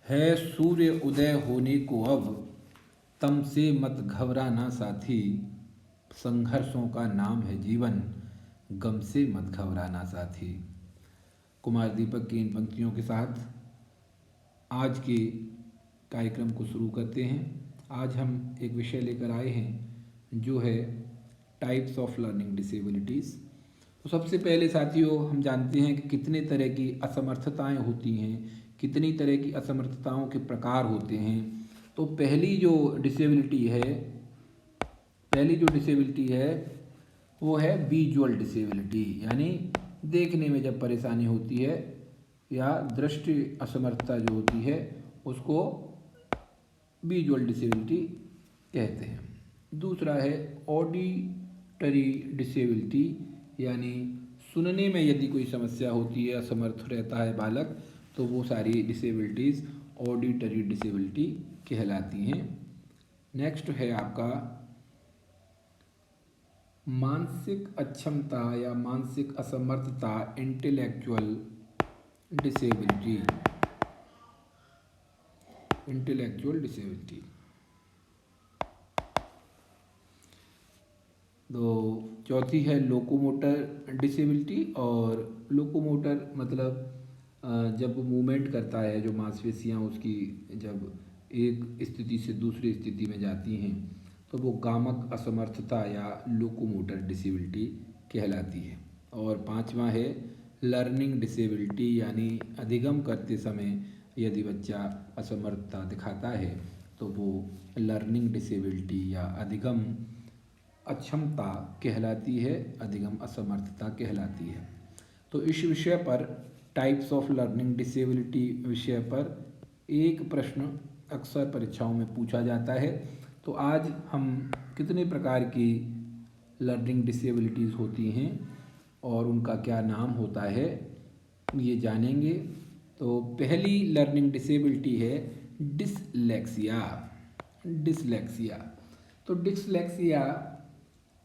है सूर्य उदय होने को अब, तम से मत घबराना साथी। संघर्षों का नाम है जीवन, गम से मत घबराना साथी। कुमार दीपक की इन पंक्तियों के साथ आज के कार्यक्रम को शुरू करते हैं। आज हम एक विषय लेकर आए हैं जो है टाइप्स ऑफ लर्निंग डिसेबिलिटीज़। तो सबसे पहले साथियों, हम जानते हैं कि कितने तरह की असमर्थताएं होती हैं, कितनी तरह की असमर्थताओं के प्रकार होते हैं। तो पहली जो डिसेबिलिटी है वो है विजुअल डिसेबिलिटी, यानी देखने में जब परेशानी होती है या दृष्टि असमर्थता जो होती है उसको विजुअल डिसेबिलिटी कहते हैं। दूसरा है ऑडिटरी डिसेबिलिटी, यानी सुनने में यदि कोई समस्या होती है, असमर्थ रहता है बालक, तो वो सारी डिसेबिलिटीज़ ऑडिटरी डिसेबिलिटी कहलाती हैं। नेक्स्ट है आपका मानसिक अक्षमता या मानसिक असमर्थता, इंटेलेक्चुअल डिसेबिलिटी। तो चौथी है लोकोमोटर डिसेबिलिटी। और लोकोमोटर मतलब जब मूवमेंट करता है, जो मांसपेशियां उसकी जब एक स्थिति से दूसरी स्थिति में जाती हैं, तो वो गामक असमर्थता या लोकोमोटर डिसेबिलिटी कहलाती है। और पांचवा है लर्निंग डिसेबिलिटी, यानी अधिगम करते समय यदि बच्चा असमर्थता दिखाता है तो वो लर्निंग डिसेबिलिटी या अधिगम अक्षमता कहलाती है, अधिगम असमर्थता कहलाती है। तो इस विषय पर, टाइप्स ऑफ लर्निंग डिसेबिलिटी विषय पर एक प्रश्न अक्सर परीक्षाओं में पूछा जाता है। तो आज हम कितने प्रकार की लर्निंग डिसेबिलिटीज़ होती हैं और उनका क्या नाम होता है ये जानेंगे। तो पहली लर्निंग डिसेबिलिटी है डिसलेक्सिया। तो डिसलेक्सिया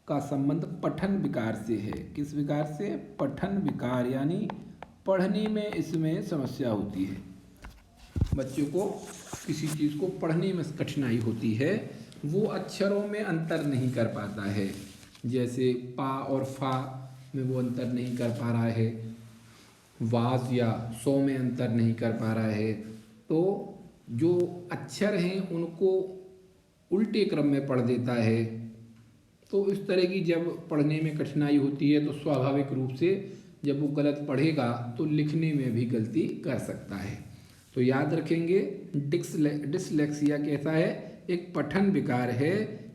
का संबंध पठन विकार से है। किस विकार से? पठन विकार, यानी पढ़ने में इसमें समस्या होती है। बच्चों को किसी चीज़ को पढ़ने में कठिनाई होती है, वो अक्षरों में अंतर नहीं कर पाता है। जैसे पा और फा में वो अंतर नहीं कर पा रहा है, वाज या सौ में अंतर नहीं कर पा रहा है। तो जो अक्षर हैं उनको उल्टे क्रम में पढ़ देता है। तो इस तरह की जब पढ़ने में कठिनाई होती है तो स्वाभाविक रूप से जब वो गलत पढ़ेगा तो लिखने में भी गलती कर सकता है। तो याद रखेंगे, डिसलेक्सिया कैसा है? एक पठन विकार है,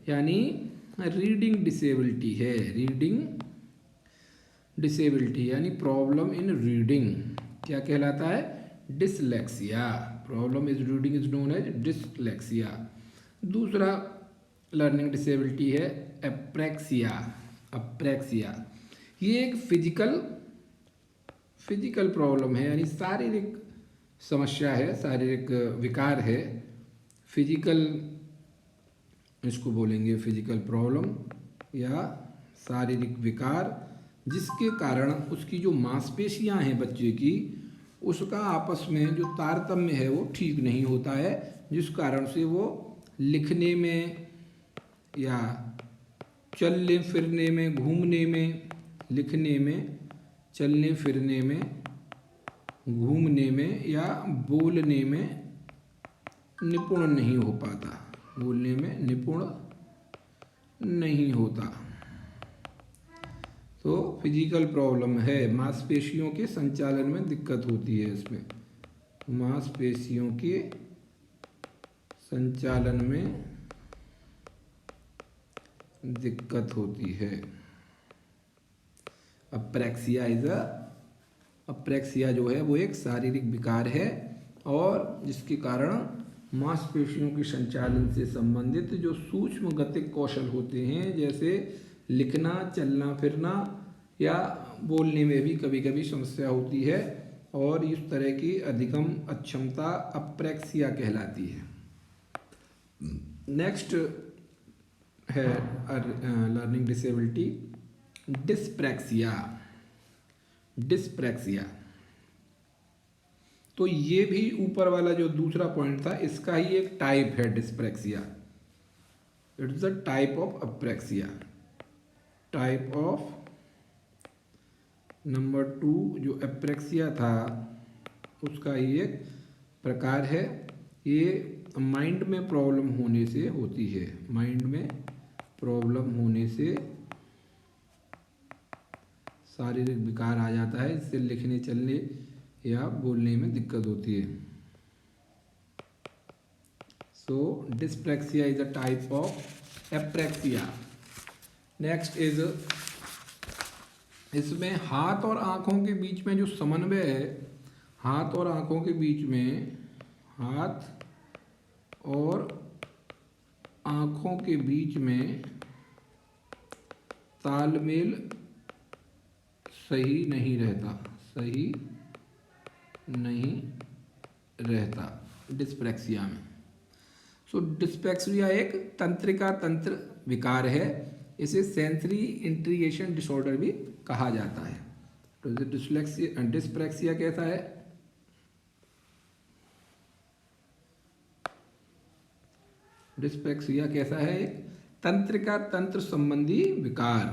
यानी रीडिंग डिसेबिलिटी है। रीडिंग डिसेबिलिटी यानी प्रॉब्लम इन रीडिंग क्या कहलाता है? Dyslexia. Problem is reading is known as dyslexia. दूसरा लर्निंग डिसेबिलिटी है अप्रेक्सिया। ये एक फिजिकल प्रॉब्लम है, यानी शारीरिक समस्या है, शारीरिक विकार है। फिजिकल, इसको बोलेंगे फिजिकल प्रॉब्लम या शारीरिक विकार, जिसके कारण उसकी जो मांसपेशियां हैं बच्चे की, उसका आपस में जो तारतम्य है वो ठीक नहीं होता है, जिस कारण से वो लिखने में या चलने फिरने में, घूमने में, लिखने में, चलने फिरने में, घूमने में या बोलने में निपुण नहीं हो पाता। बोलने में निपुण नहीं होता। तो फिजिकल प्रॉब्लम है, मांसपेशियों के संचालन में दिक्कत होती है। इसमें मांसपेशियों के संचालन में दिक्कत होती है। अप्रेक्सिया जो है वो एक शारीरिक विकार है, और जिसके कारण मांसपेशियों के संचालन से संबंधित जो सूक्ष्म गतिक कौशल होते हैं, जैसे लिखना, चलना फिरना या बोलने में भी कभी कभी समस्या होती है, और इस तरह की अधिगम अक्षमता अप्रेक्सिया कहलाती है। नेक्स्ट है लर्निंग डिसेबिलिटी डिस्प्रैक्सिया। तो ये भी ऊपर वाला जो दूसरा पॉइंट था इसका ही एक टाइप है dyspraxia. It is a type of apraxia. Type of number 2 जो अप्रेक्सिया था उसका ही एक प्रकार है। ये माइंड में प्रॉब्लम होने से होती है। माइंड में प्रॉब्लम होने से शारीरिक विकार आ जाता है, इससे लिखने चलने या बोलने में दिक्कत होती है। So dyspraxia is a type of apraxia. Next is, इसमें हाथ और आँखों के बीच में जो समन्वय है, हाथ और आँखों के बीच में, हाथ और आँखों के बीच में तालमेल सही नहीं रहता, सही नहीं रहता डिस्प्रेक्सिया में। सो डिस्प्रेक्सिया एक तंत्रिका तंत्र विकार है। इसे सेंसरी इंटीग्रेशन डिसऑर्डर भी कहा जाता है। तो डिस्प्रेक्सिया कैसा है? डिस्प्रेक्सिया कैसा है? एक तंत्रिका तंत्र संबंधी विकार,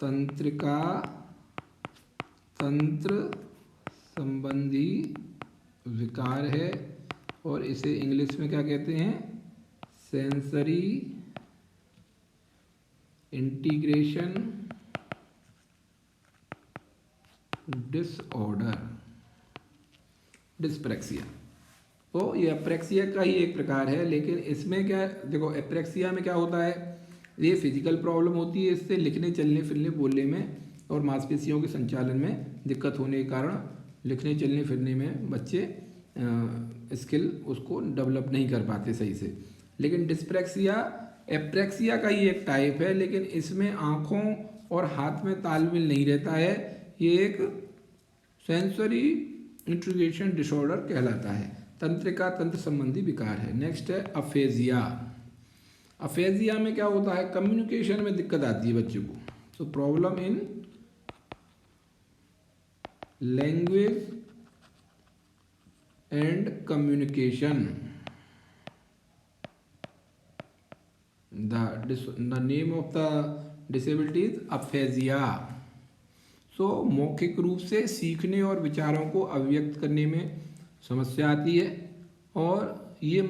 तंत्रिका तंत्र संबंधी विकार है। और इसे इंग्लिश में क्या कहते हैं? Sensory integration disorder, dyspraxia. तो ये अप्रेक्सिया का ही एक प्रकार है, लेकिन इसमें क्या देखो, अप्रेक्सिया में क्या होता है, ये फिजिकल प्रॉब्लम होती है, इससे लिखने चलने फिरने बोलने में और मांसपेशियों के संचालन में दिक्कत होने के कारण लिखने चलने फिरने में बच्चे स्किल उसको डेवलप नहीं कर पाते सही से। लेकिन डिस्प्रेक्सिया एप्रेक्सिया का ही एक टाइप है, लेकिन इसमें आँखों और हाथ में तालमेल नहीं रहता है। ये एक सेंसरी इंटीग्रेशन डिसऑर्डर कहलाता है, तंत्रिका तंत्र संबंधी विकार है। नेक्स्ट है अफेजिया। अफेजिया में क्या होता है? कम्युनिकेशन में दिक्कत आती है बच्चे को। So problem in language and communication. The name of the disability is aphasia. सो मौखिक रूप से सीखने और विचारों को अभिव्यक्त करने में समस्या आती है, और ये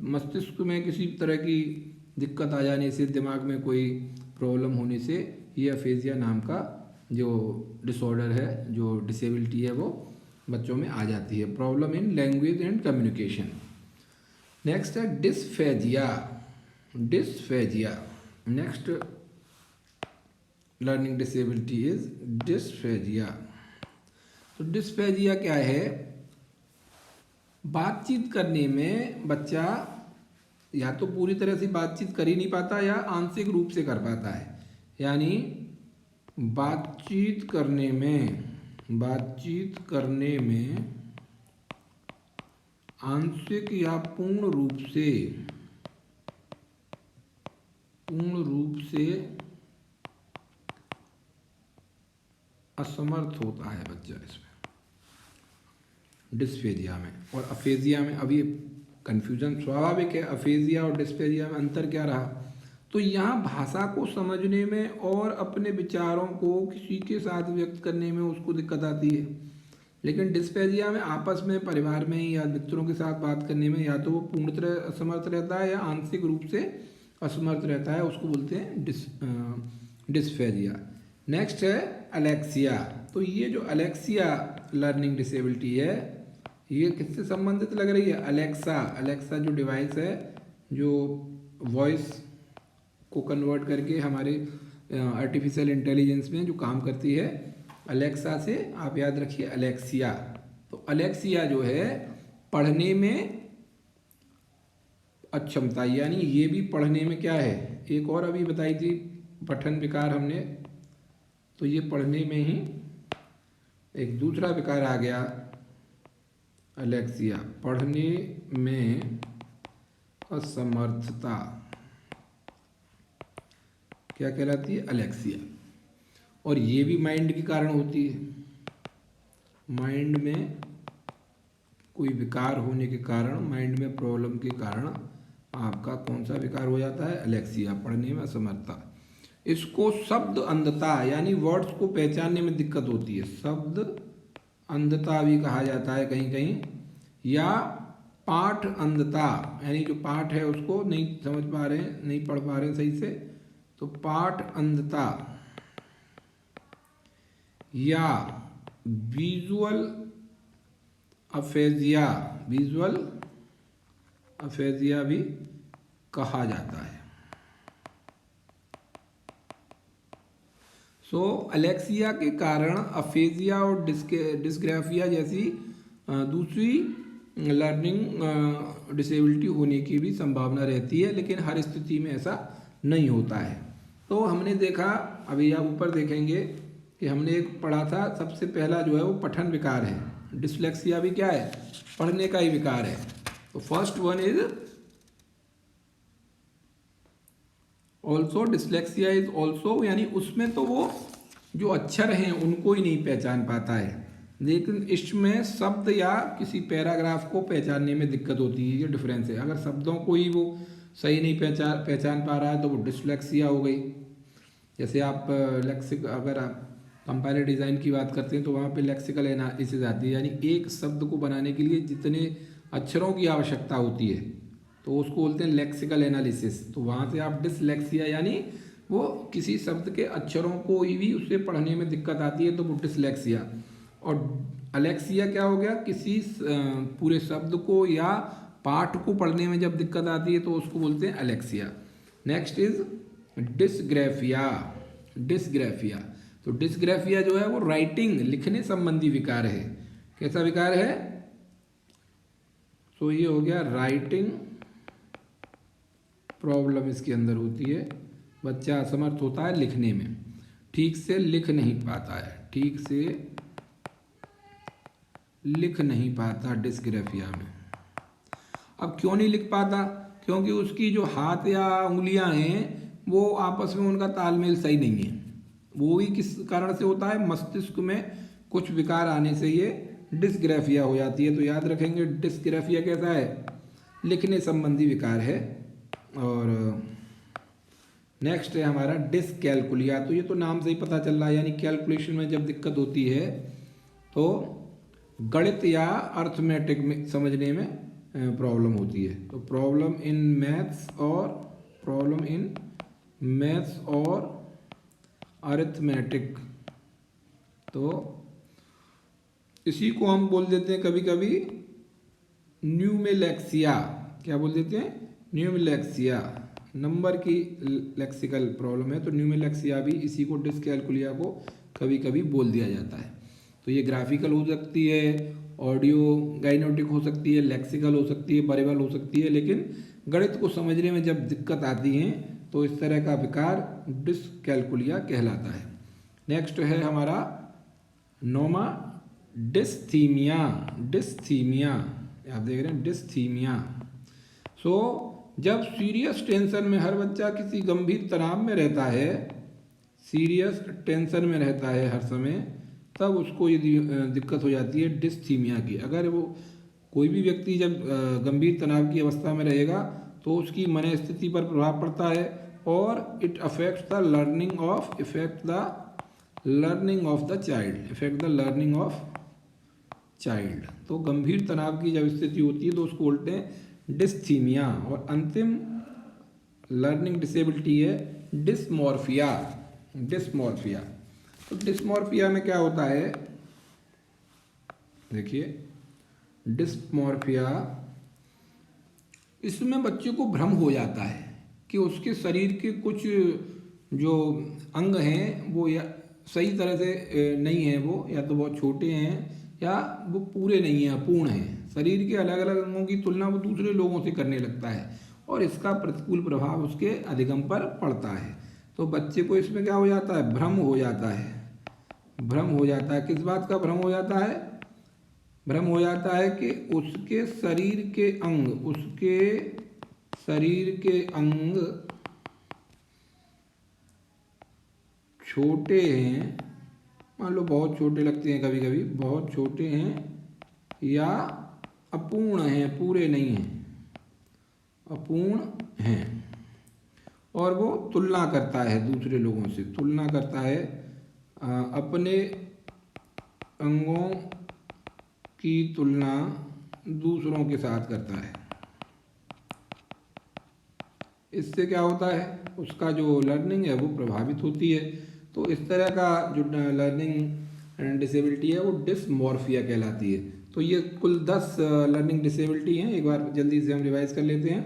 मस्तिष्क में किसी तरह की दिक्कत आ जाने से, दिमाग में कोई प्रॉब्लम होने से ये अफेजिया नाम का जो डिसऑर्डर है, जो डिसेबिलिटी है, वो बच्चों में आ जाती है। Problem in language and communication. Next है dysphagia. Dysphagia next learning disability is dysphagia. तो डिस्फेजिया क्या है? बातचीत करने में बच्चा या तो पूरी तरह से बातचीत कर ही नहीं पाता या आंशिक रूप से कर पाता है। यानी बातचीत करने में आंशिक या पूर्ण रूप से असमर्थ होता है बच्चा इसमें, डिस्फेजिया में। और अफेजिया में अभी कन्फ्यूजन स्वाभाविक है, अफेजिया और डिस्फेजिया में अंतर क्या रहा? तो यहाँ भाषा को समझने में और अपने विचारों को किसी के साथ व्यक्त करने में उसको दिक्कत आती है। लेकिन डिस्फेजिया में आपस में, परिवार में या मित्रों के साथ बात करने में या तो वो पूर्णतः असमर्थ रहता है या आंशिक रूप से असमर्थ रहता है, उसको बोलते हैं डिस्फेजिया। नेक्स्ट है अलेक्सिया। तो ये जो अलेक्सिया लर्निंग डिसेबिलिटी है, ये किससे संबंधित लग रही है? अलेक्सा जो डिवाइस है, जो वॉइस को कन्वर्ट करके हमारे आर्टिफिशियल इंटेलिजेंस में जो काम करती है, अलेक्सा से आप याद रखिए अलेक्सिया। तो अलेक्सिया जो है पढ़ने में अक्षमता, यानी ये भी पढ़ने में क्या है? एक और अभी बताई थी पठन विकार हमने, तो ये पढ़ने में ही एक दूसरा विकार आ गया अलेक्सिया, पढ़ने में असमर्थता, क्या कहलाती है? अलेक्सिया। और ये भी माइंड के कारण होती है। माइंड में कोई विकार होने के कारण, माइंड में प्रॉब्लम के कारण आपका कौन सा विकार हो जाता है? एलेक्सिया, पढ़ने में असमर्थता। इसको शब्द अंधता यानी वर्ड्स को पहचानने में दिक्कत होती है, शब्द अंधता भी कहा जाता है कहीं कहीं, या पाठ अंधता, यानी जो पाठ है उसको नहीं समझ पा रहे हैं, नहीं पढ़ पा रहे हैं सही से, तो पाठ अंधता, या विजुअल अफेजिया, विजुअल अफेजिया भी कहा जाता है। सो एलेक्सिया के कारण अफेजिया और डिस्ग्राफिया जैसी दूसरी लर्निंग डिसेबिलिटी होने की भी संभावना रहती है, लेकिन हर स्थिति में ऐसा नहीं होता है। तो हमने देखा, अभी आप ऊपर देखेंगे कि हमने एक पढ़ा था, सबसे पहला जो है वो पठन विकार है। डिसलेक्सिया भी क्या है? पढ़ने का ही विकार है। तो first one is also, dyslexia is also, यानी उसमें तो वो जो अक्षर हैं उनको ही नहीं पहचान पाता है, लेकिन इसमें शब्द या किसी पैराग्राफ को पहचानने में दिक्कत होती है। ये डिफरेंस है। अगर शब्दों को ही वो सही नहीं पहचान पा रहा है तो वो डिसलेक्सिया हो गई। जैसे आप अगर आप कंपाइलर डिज़ाइन की बात करते हैं तो वहाँ पे लेक्सिकल एनालिसिस आती है, यानी एक शब्द को बनाने के लिए जितने अक्षरों की आवश्यकता होती है तो उसको बोलते हैं लेक्सिकल एनालिसिस। तो वहाँ से आप डिसलेक्सिया, यानी वो किसी शब्द के अक्षरों को ही भी उससे पढ़ने में दिक्कत आती है तो वो डिसलेक्सिया। और अलेक्सिया क्या हो गया? किसी पूरे शब्द को या पाठ को पढ़ने में जब दिक्कत आती है तो उसको बोलते हैं Alexia. Next is dysgraphia. Dysgraphia, तो डिसग्राफिया जो है वो राइटिंग, लिखने संबंधी विकार है। कैसा विकार है? तो ये हो गया राइटिंग प्रॉब्लम इसके अंदर होती है। बच्चा असमर्थ होता है लिखने में, ठीक से लिख नहीं पाता है, ठीक से लिख नहीं पाता डिसग्राफिया में। अब क्यों नहीं लिख पाता? क्योंकि उसकी जो हाथ या उंगलियां हैं वो आपस में उनका तालमेल सही नहीं है। वो भी किस कारण से होता है? मस्तिष्क में कुछ विकार आने से ये डिसग्राफिया हो जाती है। तो याद रखेंगे, डिसग्राफिया कैसा है? लिखने संबंधी विकार है। और नेक्स्ट है हमारा डिसकैलकुलिया। तो ये तो नाम से ही पता चल रहा है, यानी कैलकुलेशन में जब दिक्कत होती है तो गणित या अर्थमेटिक में समझने में प्रॉब्लम होती है। तो प्रॉब्लम इन मैथ्स और अरिथमेटिक, तो इसी को हम बोल देते हैं कभी कभी न्यूमेलेक्सिया। क्या बोल देते हैं? न्यूमेलेक्सिया। नंबर की लेक्सिकल प्रॉब्लम है तो न्यूमेलेक्सिया भी इसी को, डिसकैलकुलिया को कभी कभी बोल दिया जाता है। तो ये ग्राफिकल हो सकती है, ऑडियो गाइनोटिक हो सकती है, लेक्सिकल हो सकती है, वर्बल हो सकती है, लेकिन गणित को समझने में जब दिक्कत आती है तो इस तरह का विकार डिसकैलकुलिया कहलाता है। नेक्स्ट है हमारा नोमा डिस्थीमिया। डिस्थीमिया, आप देख रहे हैं डिस्थीमिया। सो जब सीरियस टेंशन में, हर बच्चा किसी गंभीर तनाव में रहता है, सीरियस टेंशन में रहता है हर समय, तब उसको ये दिक्कत हो जाती है डिस्थीमिया की। अगर वो कोई भी व्यक्ति जब गंभीर तनाव की अवस्था में रहेगा तो उसकी मनस्थिति पर प्रभाव पड़ता है और it affects the learning of learning of child. तो गंभीर तनाव की जब स्थिति होती है तो उसको बोलते हैं डिस्थीमिया। और अंतिम लर्निंग डिसेबिलिटी है डिस्मॉर्फिया। डिस्मॉर्फिया, तो डिस्मॉर्फिया में क्या होता है? देखिए, डिस्मॉर्फिया, इसमें बच्चे को भ्रम हो जाता है कि उसके शरीर के कुछ जो अंग हैं वो या सही तरह से नहीं है, वो या तो बहुत छोटे हैं या वो पूरे नहीं हैं, अपूर्ण हैं। शरीर के अलग अलग अंगों की तुलना वो दूसरे लोगों से करने लगता है और इसका प्रतिकूल प्रभाव उसके अधिगम पर पड़ता है। तो बच्चे को इसमें क्या हो जाता है? भ्रम हो जाता है। भ्रम हो जाता है। किस बात का भ्रम हो जाता है? भ्रम हो जाता है कि उसके शरीर के अंग छोटे हैं मान लो बहुत छोटे लगते हैं कभी कभी, बहुत छोटे हैं या अपूर्ण हैं, पूरे नहीं हैं, अपूर्ण हैं। और वो तुलना करता है दूसरे लोगों से, तुलना करता है अपने अंगों की तुलना दूसरों के साथ करता है। इससे क्या होता है, उसका जो लर्निंग है वो प्रभावित होती है। तो इस तरह का जो लर्निंग डिसेबिलिटी है वो डिसमॉर्फिया कहलाती है। तो ये कुल 10 लर्निंग डिसेबिलिटी हैं, एक बार जल्दी से हम रिवाइज कर लेते हैं।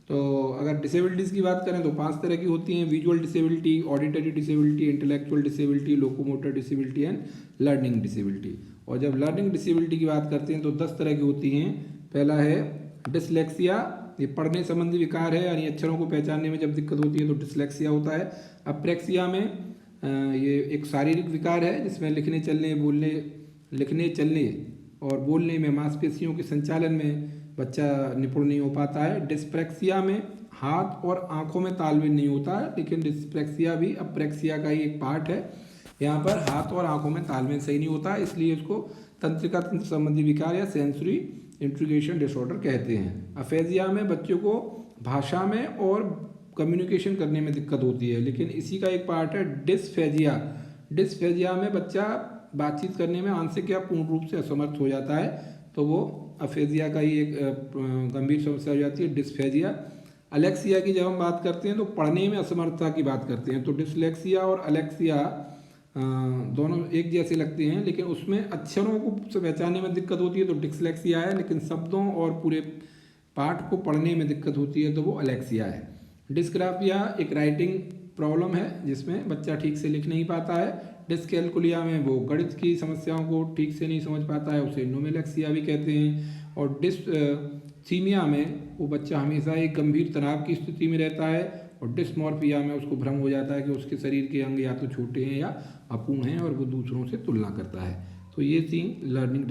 तो अगर डिसेबिलिटीज़ की बात करें तो 5 तरह की होती हैं: visual disability, auditory disability, intellectual disability, locomotor disability and learning disability. और जब लर्निंग डिसेबिलिटी की बात करते हैं तो 10 तरह की होती हैं। पहला है डिसलेक्सिया, ये पढ़ने संबंधी विकार है, यानी अक्षरों को पहचानने में जब दिक्कत होती है तो डिसलेक्सिया होता है। अप्रेक्सिया में ये एक शारीरिक विकार है जिसमें लिखने चलने और बोलने में मांसपेशियों के संचालन में बच्चा निपुण नहीं हो पाता है। डिस्प्रैक्सिया में हाथ और आंखों में तालमेल नहीं होता है, लेकिन डिस्प्रैक्सिया भी अप्रेक्सिया का ही एक पार्ट है। यहाँ पर हाथ और आंखों में तालमेल सही नहीं होता, इसलिए इसको तंत्रिका तंत्र संबंधी विकार या सेंसरी इंट्रीगेशन डिसऑर्डर कहते हैं। अफेजिया में बच्चों को भाषा में और कम्युनिकेशन करने में दिक्कत होती है, लेकिन इसी का एक पार्ट है डिस्फेजिया। डिस्फेजिया में बच्चा बातचीत करने में आंशिक या पूर्ण रूप से असमर्थ हो जाता है, तो वो अफेजिया का ही एक गंभीर समस्या हो जाती है, डिस्फेजिया। अलेक्सिया की जब हम बात करते हैं तो पढ़ने में असमर्थता की बात करते हैं। तो डिसलेक्सिया और अलेक्सिया दोनों एक जैसे लगते हैं, लेकिन उसमें अक्षरों को पहचानने में दिक्कत होती है तो डिसलेक्सिया है, लेकिन शब्दों और पूरे पाठ को पढ़ने में दिक्कत होती है तो वो अलेक्सिया है। डिस्ग्राफिया एक राइटिंग प्रॉब्लम है जिसमें बच्चा ठीक से लिख नहीं पाता है। डिस्कैलकुलिया में वो गणित की समस्याओं को ठीक से नहीं समझ पाता है, उसे नोमेलेक्सिया भी कहते हैं। और डिसथीमिया में वो बच्चा हमेशा एक गंभीर तनाव की स्थिति में रहता है। और डिस्मॉर्फिया में उसको भ्रम हो जाता है कि उसके शरीर के अंग या तो छोटे हैं या अपूर्ण हैं और वो दूसरों से तुलना करता है। तो ये थी लर्निंग